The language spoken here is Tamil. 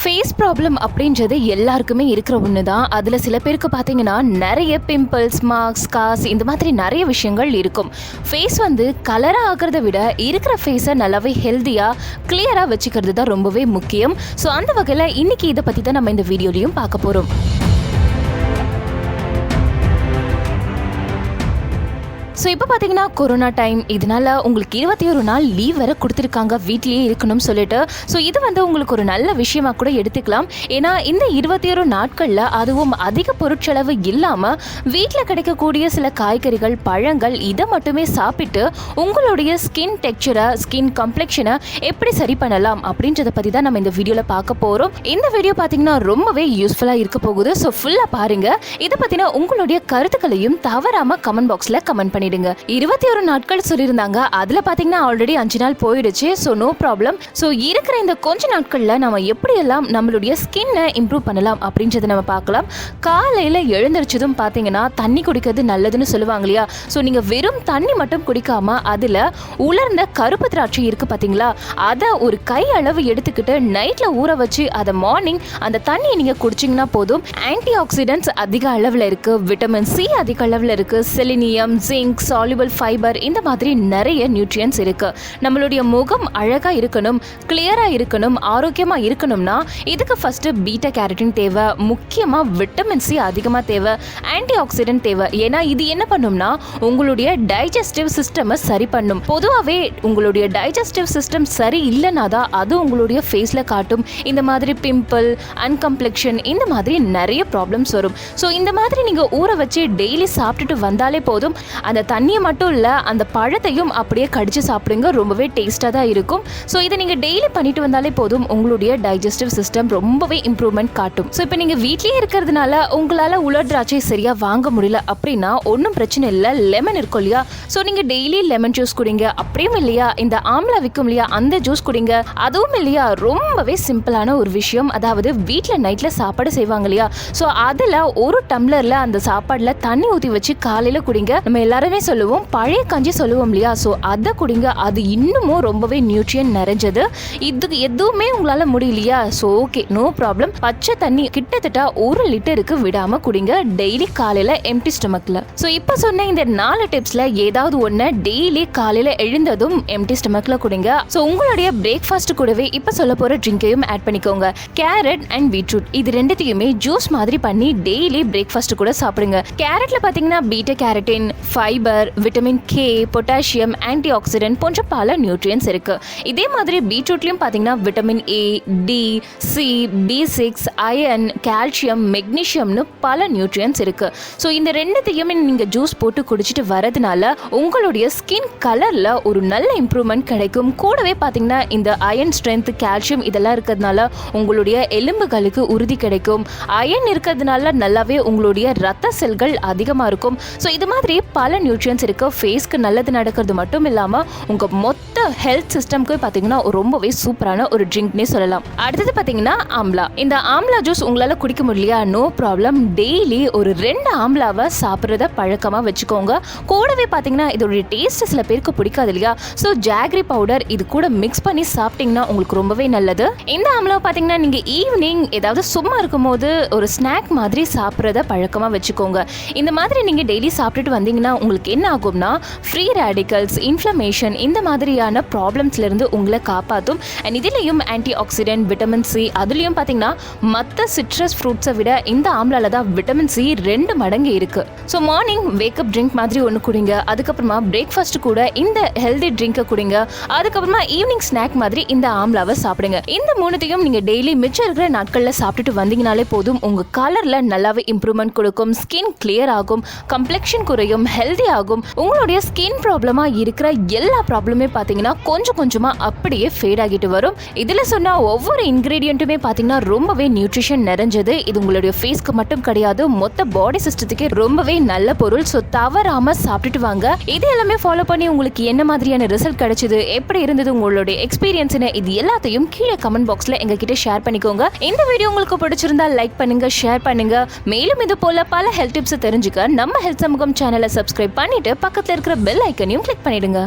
ஃபேஸ் ப்ராப்ளம் அப்படின்றது எல்லாருக்குமே இருக்கிற ஒன்று தான். அதில் சில பேருக்கு பார்த்தீங்கன்னா நிறைய பிம்பிள்ஸ், மார்க்ஸ், ஸ்கார்ஸ் இந்த மாதிரி நிறைய விஷயங்கள் இருக்கும். ஃபேஸ் கலராக ஆகிறத விட இருக்கிற ஃபேஸை நல்லாவே ஹெல்த்தியாக கிளியராக வச்சுக்கிறது தான் ரொம்பவே முக்கியம். ஸோ அந்த வகையில் இன்றைக்கி இதை பற்றி தான் நம்ம இந்த வீடியோலையும் பார்க்க போகிறோம். ஸோ இப்போ பார்த்தீங்கன்னா கொரோனா டைம், இதனால் உங்களுக்கு 21 நாள் லீவ் வேறு கொடுத்துருக்காங்க வீட்லேயே இருக்கணும்னு சொல்லிட்டு. ஸோ இது உங்களுக்கு ஒரு நல்ல விஷயமாக கூட எடுத்துக்கலாம். ஏன்னா இந்த 21 நாட்களில் அதுவும் அதிக பொருட்செலவு இல்லாமல் வீட்டில் கிடைக்கக்கூடிய சில காய்கறிகள், பழங்கள் இதை மட்டுமே சாப்பிட்டு உங்களுடைய ஸ்கின் டெக்ஸ்சரை, ஸ்கின் கம்ப்ளெக்ஷனை எப்படி சரி பண்ணலாம் அப்படின்றத பற்றி தான் நம்ம இந்த வீடியோவில் பார்க்க போகிறோம். இந்த வீடியோ பார்த்தீங்கன்னா ரொம்பவே யூஸ்ஃபுல்லாக இருக்க போகுது. ஸோ ஃபுல்லாக பாருங்கள். இதை பற்றின உங்களுடைய கருத்துக்களையும் தவறாமல் கமெண்ட் பாக்ஸில் கமெண்ட் பண்ணிடுங்க. 21 நாட்கள் சொல்லியிருந்தாங்க. அதுல பாத்தீங்கன்னா ஆல்ரெடி 5 நாள் போயிடுச்சு. So no problem. ஸோ இருக்கிற இந்த கொஞ்ச நாட்கள்ல நம்ம எப்படியெல்லாம் நம்மளுடைய ஸ்கின்னை இம்ப்ரூவ் பண்ணலாம் அப்படின்றத நம்ம பார்க்கலாம். காலையில எழுந்திரிச்சதும் பாத்தீங்கன்னா தண்ணி குடிக்கிறது நல்லதுன்னு சொல்லுவாங்க இல்லையா? ஸோ நீங்க வெறும் தண்ணி மட்டும் குடிக்காம அதுல உலர்ந்த கருப்பு திராட்சை இருக்கு பாத்தீங்களா, அதை ஒரு கை அளவு எடுத்துக்கிட்டு நைட்ல ஊற வச்சு அதை மார்னிங் அந்த தண்ணியை நீங்க குடிச்சிங்கன்னா போதும். ஆன்டிஆக்சிடென்ட்ஸ் அதிக அளவில் இருக்கு, விட்டமின் சி அதிக அளவில் இருக்கு, செலினியம், zinc, soluble, fibre இந்த மாதிரி நிறைய நியூட்ரியன்ஸ் இருக்கு. நம்மளுடைய முகம் அழகா இருக்கணும், கிளியரா இருக்கணும், ஆரோக்கியமா இருக்கணும்னா இதுக்கு ஃபர்ஸ்ட் பீட்டா கேரட்டின் தேவை, முக்கியமா விட்டமின் சி அதிகமா தேவை, ஆன்டி ஆக்சிடென்ட் தேவை. ஏன்னா இது என்ன பண்ணும்னா உங்களுடைய டைஜஸ்டிவ் சிஸ்டமை சரி பண்ணும். பொதுவாகவே உங்களுடைய டைஜஸ்டிவ் சிஸ்டம் சரி இல்லைனா தான் அது உங்களுடைய ஃபேஸ்ல காட்டும். இந்த மாதிரி பிம்பிள், complexion இந்த மாதிரி நிறைய ப்ராப்ளம்ஸ் வரும். ஸோ இந்த மாதிரி நீங்க ஊற வச்சு டெய்லி சாப்பிட்டுட்டு வந்தாலே போதும். அந்த தண்ணியை மட்டும் இல்லை, அந்த பழத்தையும் அப்படியே கடிச்சு சாப்பிடுங்க, ரொம்பவே டேஸ்டாக தான் இருக்கும். ஸோ இதை நீங்கள் டெய்லி பண்ணிட்டு வந்தாலே போதும், உங்களுடைய டைஜஸ்டிவ் சிஸ்டம் ரொம்பவே இம்ப்ரூவ்மெண்ட் காட்டும். ஸோ இப்போ நீங்கள் வீட்லேயே இருக்கிறதுனால உங்களால் உலர் திராட்சை சரியாக வாங்க முடியல அப்படின்னா ஒன்றும் பிரச்சனை இல்லை. லெமன் இருக்கும் இல்லையா? ஸோ நீங்கள் டெய்லி லெமன் ஜூஸ் குடிங்க. அப்படியும் இல்லையா இந்த ஆம்லா விற்கும் இல்லையா, அந்த ஜூஸ் குடிங்க. அதுவும் இல்லையா ரொம்பவே சிம்பிளான ஒரு விஷயம், அதாவது வீட்டில் நைட்டில் சாப்பாடு செய்வாங்க இல்லையா? ஸோ அதில் ஒரு டம்ளரில் அந்த சாப்பாடில் தண்ணி ஊற்றி வச்சு காலையில் குடிங்க. நம்ம எல்லாருமே சொல்லுவோம் பழைய கஞ்சி சொல்லுவோம் இல்லையா? ஸோ அதை குடிங்க. அது இன்னமும் ரொம்பவே நியூட்ரியன் நிறைஞ்சது. இது எதுவுமே உங்களால் முடியலையா? So okay, no problem. பச்சை தண்ணி கிட்டத்தட்ட 1 லிட்டருக்கு விடாமல் குடிங்க டெய்லி காலையில் எம்டி ஸ்டொமக்கில். ஸோ இப்போ சொன்ன இந்த 4 டிப்ஸில் ஏதாவது ஒன்று டெய்லி காலையில் எழுந்ததும் எம்டி ஸ்டொமக்கில் குடிங்க. ஸோ உங்களுடைய பிரேக்ஃபாஸ்ட் கூடவே இப்போ சொல்ல போகிற ட்ரிங்கையும் ஆட் பண்ணிக்கோங்க. கேரட் அண்ட் பீட்ரூட் இது ரெண்டுத்தையுமே ஜூஸ் மாதிரி பண்ணி டெய்லி பிரேக்ஃபாஸ்ட் கூட சாப்பிடுங்க. கேரட்ல பார்த்தீங்கன்னா beta carotene, fibre, vitamin K, potassium, antioxidant போன்ற பல நியூட்ரியன்ஸ் இருக்கு. இதே மாதிரி பீட்ரூட்லயும் பார்த்தீங்கன்னா vitamin A, D, C, B6, iron, calcium, மெக்னீசியம்னு பல நியூட்ரியன்ஸ் இருக்கு. ஸோ இந்த ரெண்டுத்தையுமே நீங்க ஜூஸ் போட்டு குடிச்சிட்டு வரதுனால உங்களுடைய ஸ்கின் கலர்ல ஒரு நல்ல இம்ப்ரூவ்மெண்ட் கிடைக்கும். கூடவே பார்த்தீங்கன்னா இந்த அயன் ஸ்ட்ரென்த், கால்சியம் இதெல்லாம் இருக்கிறதுனால உங்களுடைய எலும்புகளுக்கு உறுதி கிடைக்கும். அயன் இருக்கிறதுனால நல்லாவே உங்களுடைய ரத்த செல்கள் அதிகமாக இருக்கும். ஸோ இது மாதிரி பல நியூட்ரியன்ஸ் இருக்கு. ஃபேஸ்க்கு நல்லது நடக்கிறது மட்டும் இல்லாமல் உங்கள் மொத்த ஹெல்த் சிஸ்டம்க்கு பார்த்தீங்கன்னா ரொம்பவே சூப்பரான ஒரு ட்ரிங்க்னே சொல்லலாம். அடுத்தது பார்த்தீங்கன்னா ஆம்லா. இந்த ஆம்லா ஜூஸ் உங்களால் குடிக்க முடியலையா? No problem. டெய்லி ஒரு 2 ஆம்லாவை சாப்பிட்றத பழக்கமாக வச்சுக்கோங்க. கூடவே பார்த்தீங்கன்னா இதோடைய டேஸ்ட் சில பேருக்கு பிடிக்காது இல்லையா? ஸோ ஜாகரி பவுடர் இது கூட மிக்ஸ் பண்ணி சாப்பிட்டீங்கன்னா உங்களுக்கு ரொம்பவே நல்லது. இந்த ஆம்லாவை பார்த்தீங்கன்னா நீங்கள் ஈவினிங் ஏதாவது சும்மா இருக்கும்போது ஒரு ஸ்நாக் மாதிரி சாப்பிட்றத பழக்கமாக வச்சுக்கோங்க. இந்த மாதிரி நீங்கள் டெய்லி சாப்பிட்டுட்டு வந்தீங்கன்னா உங்களுக்கு என்ன ஆகும்னா ஃப்ரீ ரேடிக்கல்ஸ், இன்ஃப்ளமேஷன் இந்த மாதிரியான ப்ராப்ளம்ஸ்ல இருந்து உங்களை காப்பாற்றும். அண்ட் இதுலேயும் ஆன்டி ஆக்சிடென்ட், விட்டமின் சி, அதுலேயும் பார்த்தீங்கன்னா மற்ற சிட்ரஸ் ஃப்ரூட்ஸை விட இந்த ஆம்லால தான் விட்டமின் சி 2 மடங்கு இருக்கு. ஸோ மார்னிங் வேக்கப் ட்ரிங்க் மாதிரி ஒன்று குடிங்க. அதுக்கப்புறமா பிரேக்ஃபாஸ்ட் கூட இந்த ஹெல்தி ட்ரிங்கை குடிங்க. அதுக்கப்புறமா ஈவினிங் ஸ்நாக் மாதிரி இந்த ஆம்லாவை சாப்பிடுங்க. இந்த 3த்தையும் நீங்கள் டெய்லி மிச்சம் இருக்கிற நாட்களில் சாப்பிட்டுட்டு வந்தீங்கனாலே போதும், உங்கள் கலரில் நல்லாவே இம்ப்ரூவ்மெண்ட் கொடுக்கும், ஸ்கின் கிளியர் ஆகும், கம்ப்ளெக்ஷன் குறையும், ஹெல்தி ஆகும். உங்களுடைய ஸ்கின் ப்ராப்ளமா இருக்கிற எல்லா ப்ராப்ளமே பார்த்தீங்கன்னா கொஞ்சம் கொஞ்சமா அப்படியே ஃபேட் ஆகிட்டு வரும். இதுல சொன்ன ஒவ்வொரு இன்கிரீடியன்ட்டுமே பார்த்தீங்கன்னா ரொம்பவே நியூட்ரிஷன் நிறைஞ்சது. இது உங்களுடைய ஃபேஸ்க்கு மட்டும் கிடையாது, மொத்த பாடி சிஸ்டத்துக்கே ரொம்பவே நல்ல பொருள். ஸோ தவறாம சாப்பிட்டுட்டு வாங்க. இது எல்லாமே ஃபாலோ பண்ணி உங்களுக்கு என்ன மாதிரியான ரிசல்ட் கிடைச்சது, எப்படி இருந்தது உங்களுடைய எக்ஸ்பீரியன்ஸ்னு இது எல்லாத்தையும் கீழே கமெண்ட் பாக்ஸ்ல எங்ககிட்ட ஷேர் பண்ணிக்கோங்க. இந்த வீடியோ உங்களுக்கு பிடிச்சிருந்தா லைக் பண்ணுங்க, ஷேர் பண்ணுங்க. மேலும் இது போல பல ஹெல்த் டிப்ஸ் தெரிஞ்சுக்க நம்ம ஹெல்த் சமூகம் சேனலை சப்ஸ்கிரைப் பண்ணிட்டு பக்கத்துல இருக்கிற பெல் ஐக்கனையும் கிளிக் பண்ணிடுங்க.